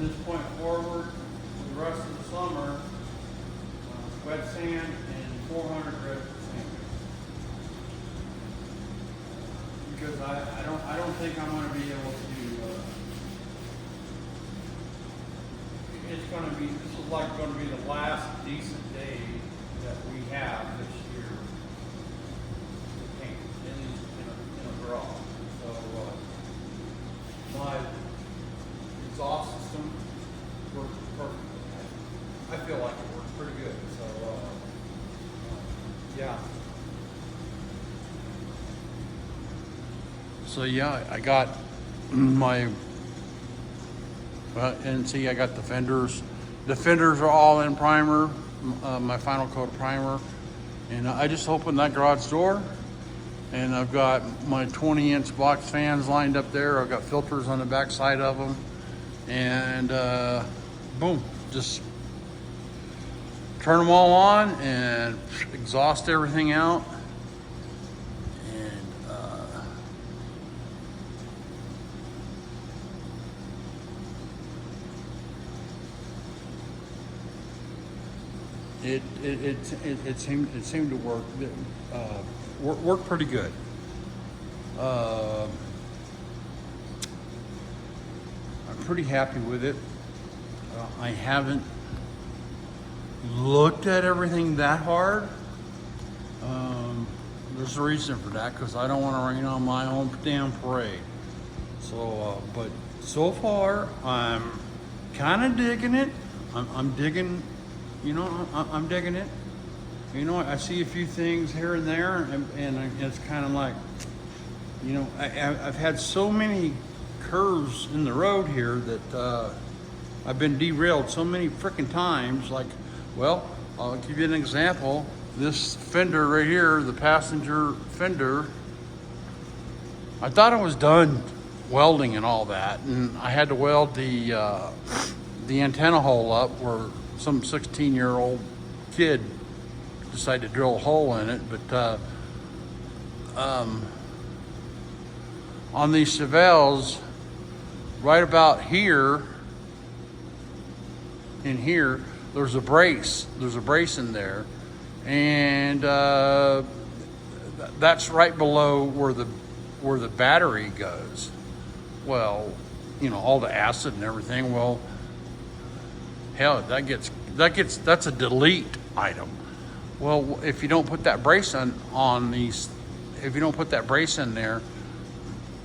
from this point forward, for the rest of the summer, wet sand and 400 grit sand. Because I don't think I'm going to be able to. It's going to be. This is like going to be the last decent day that we have this year to paint in a garage. So my exhaust system works perfectly. I feel like it works pretty good. So yeah. So yeah, I got my, and see, I got the fenders. The fenders are all in primer, my final coat primer. And I just opened that garage door and I've got my 20-inch box fans lined up there. I've got filters on the back side of them. And boom, just turn them all on and exhaust everything out. It seemed to work pretty good. I'm pretty happy with it. I haven't looked at everything that hard. There's a reason for that, because I don't want to rain on my own damn parade. So, but so far I'm kind of digging it. I'm digging. You know, I'm digging it. You know, I see a few things here and there, and it's kind of like, you know, I've had so many curves in the road here that I've been derailed so many freaking times. Like, well, I'll give you an example. This fender right here, the passenger fender, I thought I was done welding and all that, and I had to weld the antenna hole up where some 16-year-old kid decided to drill a hole in it. But on these Chevelles, right about here, in here, there's a brace. There's a brace in there, and that's right below where the battery goes. Well, you know, all the acid and everything. Well, hell, that's a delete item. Well, if you don't put that brace on these, if you don't put that brace in there,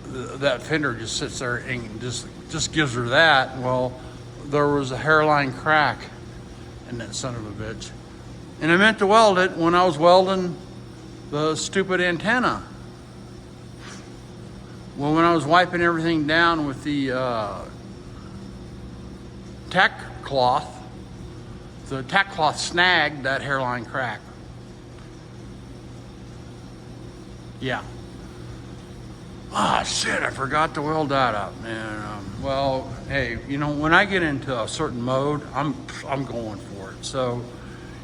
that fender just sits there and just gives her that. Well, there was a hairline crack in that son of a bitch, and I meant to weld it when I was welding the stupid antenna. Well, when I was wiping everything down with the tack cloth, the tack cloth snagged that hairline crack. Yeah. Ah, shit, I forgot to weld that up, man. Well, hey, you know, when I get into a certain mode, I'm going for it. So,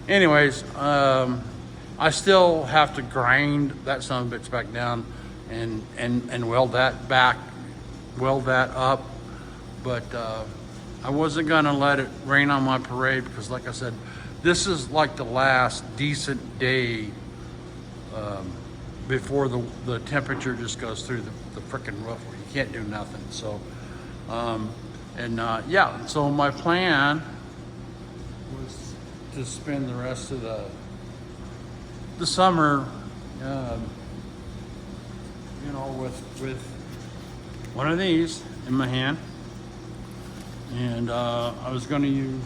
anyways, I still have to grind that son of a bitch back down and weld that up. But I wasn't gonna let it rain on my parade, because like I said, this is like the last decent day before the temperature just goes through the frickin' roof where you can't do nothing. So, yeah, so my plan was to spend the rest of the summer, you know, with one of these in my hand. And I was going to use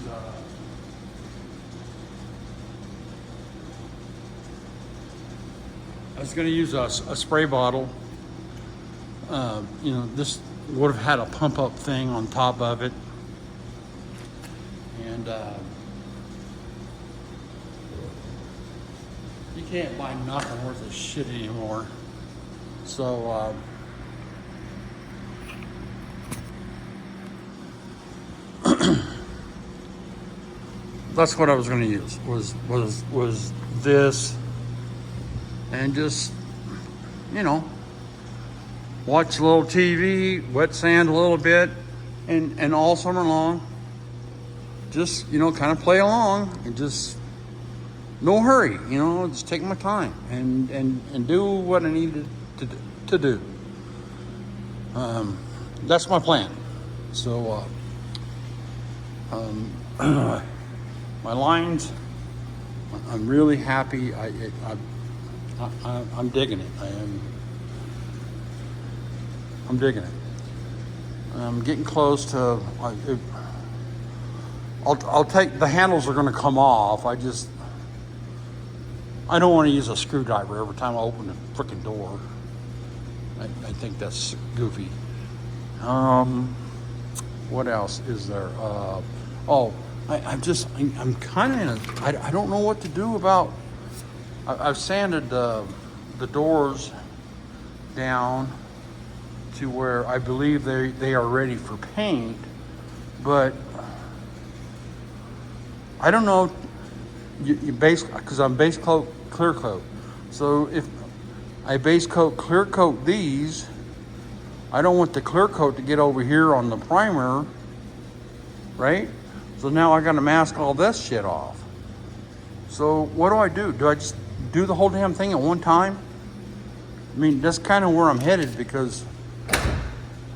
a spray bottle. You know, this would have had a pump up thing on top of it, and you can't buy nothing worth of shit anymore. So that's what I was going to use, was this, and just, you know, watch a little TV, wet sand a little bit, and all summer long, just, kind of play along and just no hurry, just take my time and do what I needed to do. That's my plan. So, my lines, I'm really happy. I'm digging it. I'm digging it. I'm getting close to. I'll take the handles are going to come off. I don't want to use a screwdriver every time I open the freaking door. I think that's goofy. What else is there? I'm kind of I don't know what to do about. I've sanded the doors down to where I believe they are ready for paint, but I don't know. You base, because I'm base coat clear coat. So if I base coat clear coat these, I don't want the clear coat to get over here on the primer, right? So now I got to mask all this shit off. So what do? Do I just do the whole damn thing at one time? I mean, that's kind of where I'm headed, because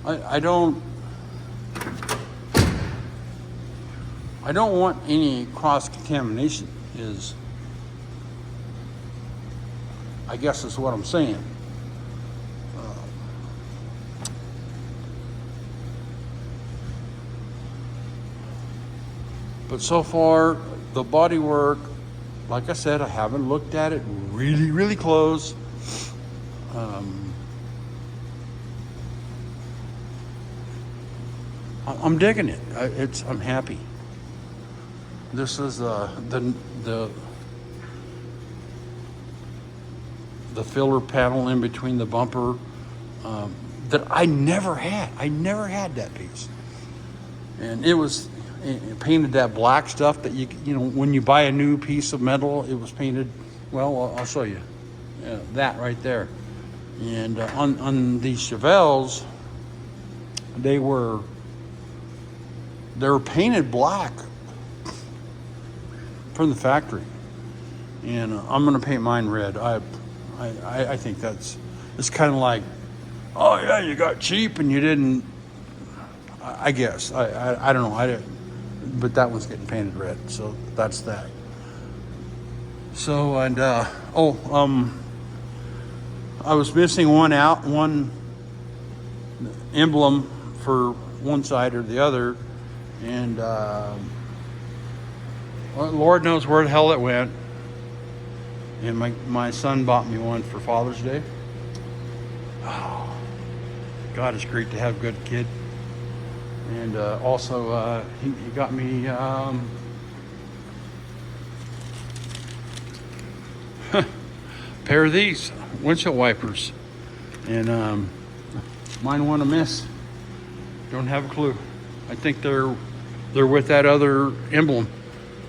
I don't want any cross-contamination, I guess is what I'm saying. But so far, the Bodywork, like I said, I haven't looked at it really, really close. I'm digging it. I'm happy. This is the filler panel in between the bumper that I never had. I never had that piece, and it was painted that black stuff that you when you buy a new piece of metal, it was painted. Well, I'll show you that right there. And on these Chevelles, they were painted black from the factory, and I'm gonna paint mine red. I think it's kind of like, oh yeah, you got cheap and you didn't. I guess I don't know. But that one's getting painted red, so that's that. So I was missing one emblem for one side or the other, and Lord knows where the hell it went. And my son bought me one for Father's Day. Oh, God, it's great to have a good kid. And also, he got me a pair of these windshield wipers. And mine went amiss. Don't have a clue. I think they're with that other emblem.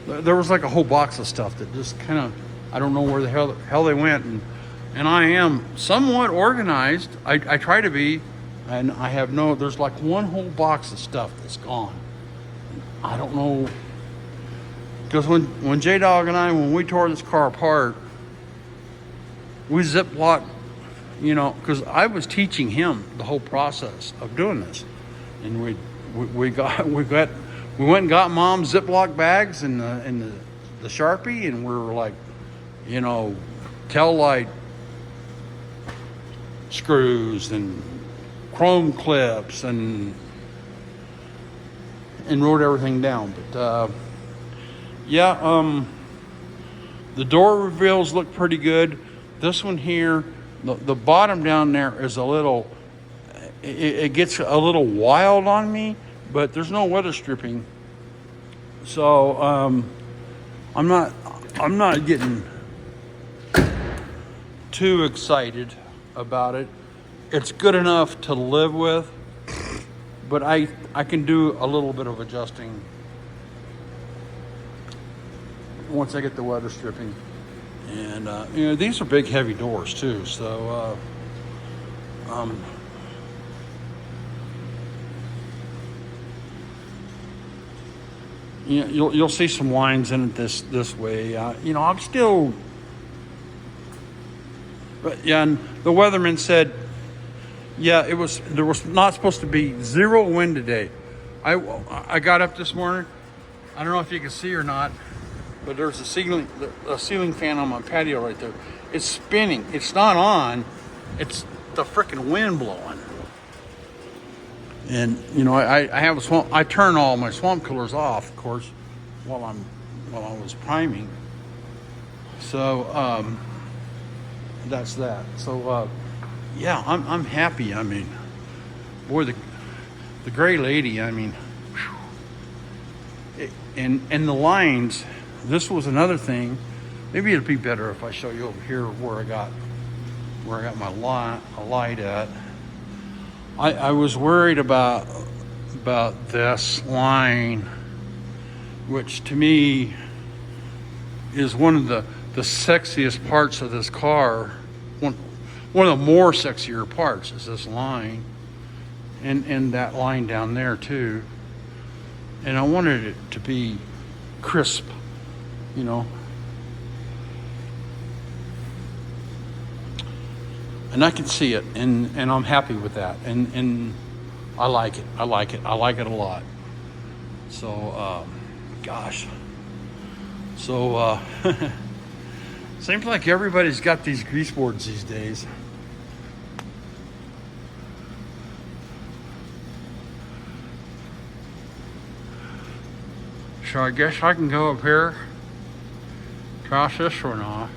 There was like a whole box of stuff that just kind of, I don't know where the hell they went. And I am somewhat organized. I try to be. And there's like one whole box of stuff that's gone. I don't know. Because when J-Dog and when we tore this car apart, we ziplocked, because I was teaching him the whole process of doing this. And we went and got Mom's Ziploc bags and the Sharpie, and we were like, tail light screws and chrome clips and wrote everything down. But the door reveals look pretty good. This one here, the bottom down there is a little, it gets a little wild on me, but there's no weather stripping, so I'm not getting too excited about it. It's good enough to live with, but I can do a little bit of adjusting once I get the weather stripping. And these are big, heavy doors too, so you'll see some lines in it this way. You know, I'm still, but yeah. And the weatherman said, yeah, there was not supposed to be 0 wind today. I got up this morning. I don't know if you can see or not, but there's a ceiling fan on my patio right there. It's spinning. It's not on. It's the freaking wind blowing. And you know, I have a swamp. I turn all my swamp coolers off, of course, while I was priming. So that's that. So yeah, I'm happy. I mean, boy, the gray lady. I mean, and the lines. This was another thing. Maybe it'd be better if I show you over here where I got my light at. I was worried about this line, which to me is one of the sexiest parts of this car. One of the more sexier parts is this line, and that line down there too. And I wanted it to be crisp, you know. And I can see it, and I'm happy with that, and I like it. I like it a lot. So, gosh. So, seems like everybody's got these grease boards these days. So I guess I can go up here, cross this one off.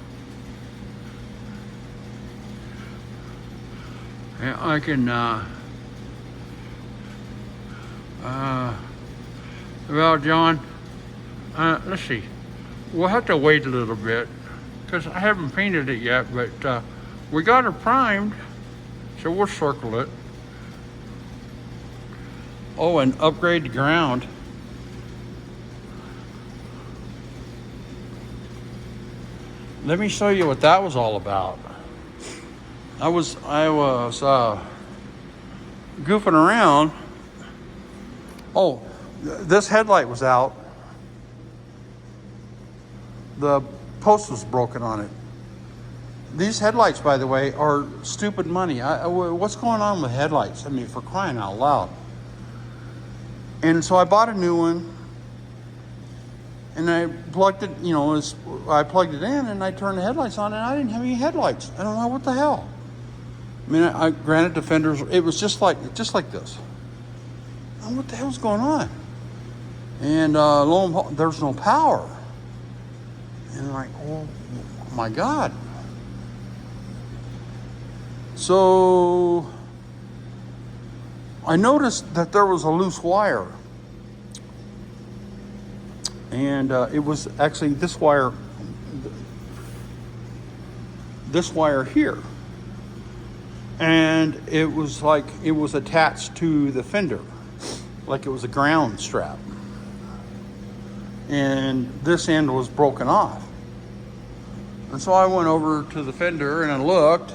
And I can, well, John, let's see. We'll have to wait a little bit because I haven't painted it yet, but we got it primed, so we'll circle it. Oh, and upgrade the ground. Let me show you what that was all about. I was goofing around. Oh, this headlight was out. The post was broken on it. These headlights, by the way, are stupid money. What's going on with headlights? I mean, for crying out loud. And so I bought a new one. And I plugged it, you know, I plugged it in and I turned the headlights on and I didn't have any headlights. I don't know what the hell. I mean, I granted the fenders, it was just like this. I don't know what the hell's going on. And lo and behold, there's no power. And I'm like, oh my God. So I noticed that there was a loose wire. And it was actually this wire here. And it was like it was attached to the fender, like it was a ground strap. And this end was broken off. And so I went over to the fender and I looked,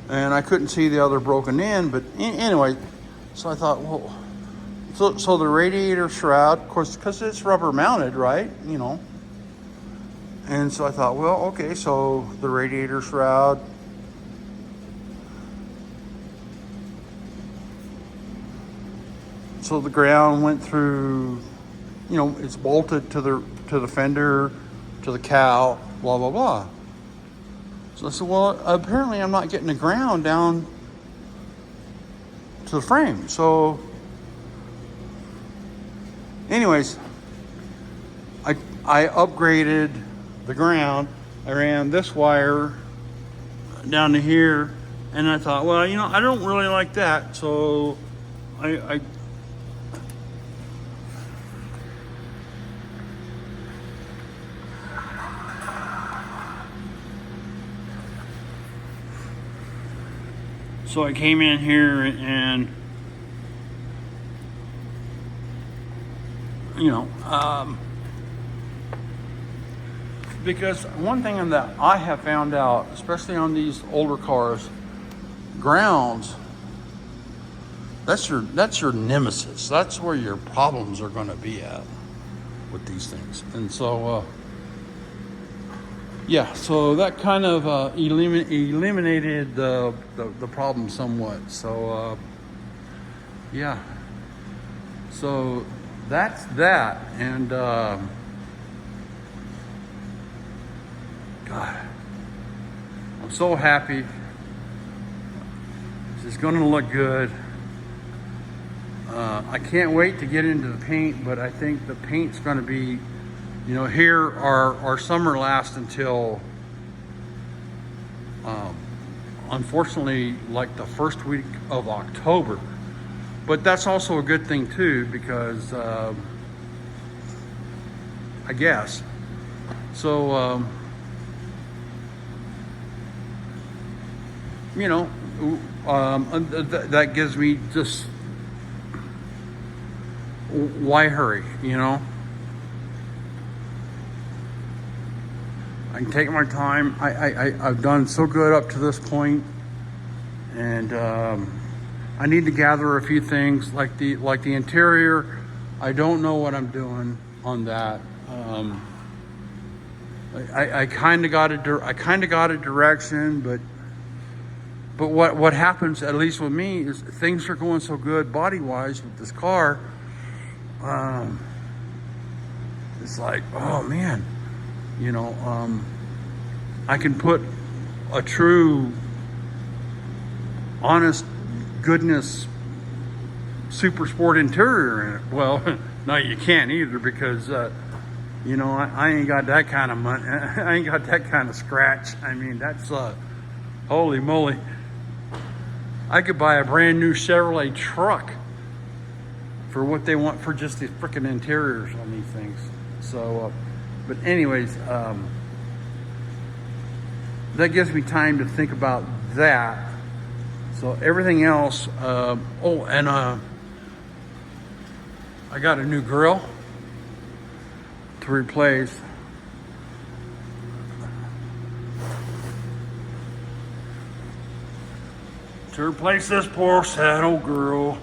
and I couldn't see the other broken end. But anyway, so I thought, well, so the radiator shroud, of course, because it's rubber mounted, right? You know. And so I thought, well, okay, so the radiator shroud. So the ground went through, you know, it's bolted to the fender, to the cowl, blah, blah, blah. So I said, well, apparently I'm not getting the ground down to the frame. So anyways, I upgraded the ground. I ran this wire down to here, and I thought, well, you know, I don't really like that, so I came in here and, you know, because one thing that I have found out, especially on these older cars, grounds, that's your nemesis. That's where your problems are going to be at. with these things. And so, yeah, so that kind of eliminated the problem somewhat. So, yeah. So that's that. And, God, I'm so happy. It's going to look good. I can't wait to get into the paint, but I think the paint's going to be, you know, here our summer lasts until, unfortunately, like the first week of October. But that's also a good thing too, because I guess. So, you know, that gives me just, why hurry, you know? I can take my time. I've done so good up to this point, and I need to gather a few things like the interior. I don't know what I'm doing on that. I kind of got a direction, but what happens, at least with me, is things are going so good body wise with this car. It's like, oh man, you know, I can put a true, honest, goodness, super sport interior in it. Well, no, you can't either, because, you know, I ain't got that kind of money. I ain't got that kind of scratch. I mean, that's, holy moly. I could buy a brand new Chevrolet truck for what they want for just these freaking interiors on these things. So, but anyways, that gives me time to think about that. So everything else, oh, and I got a new grill to replace. To replace this poor sad old grill.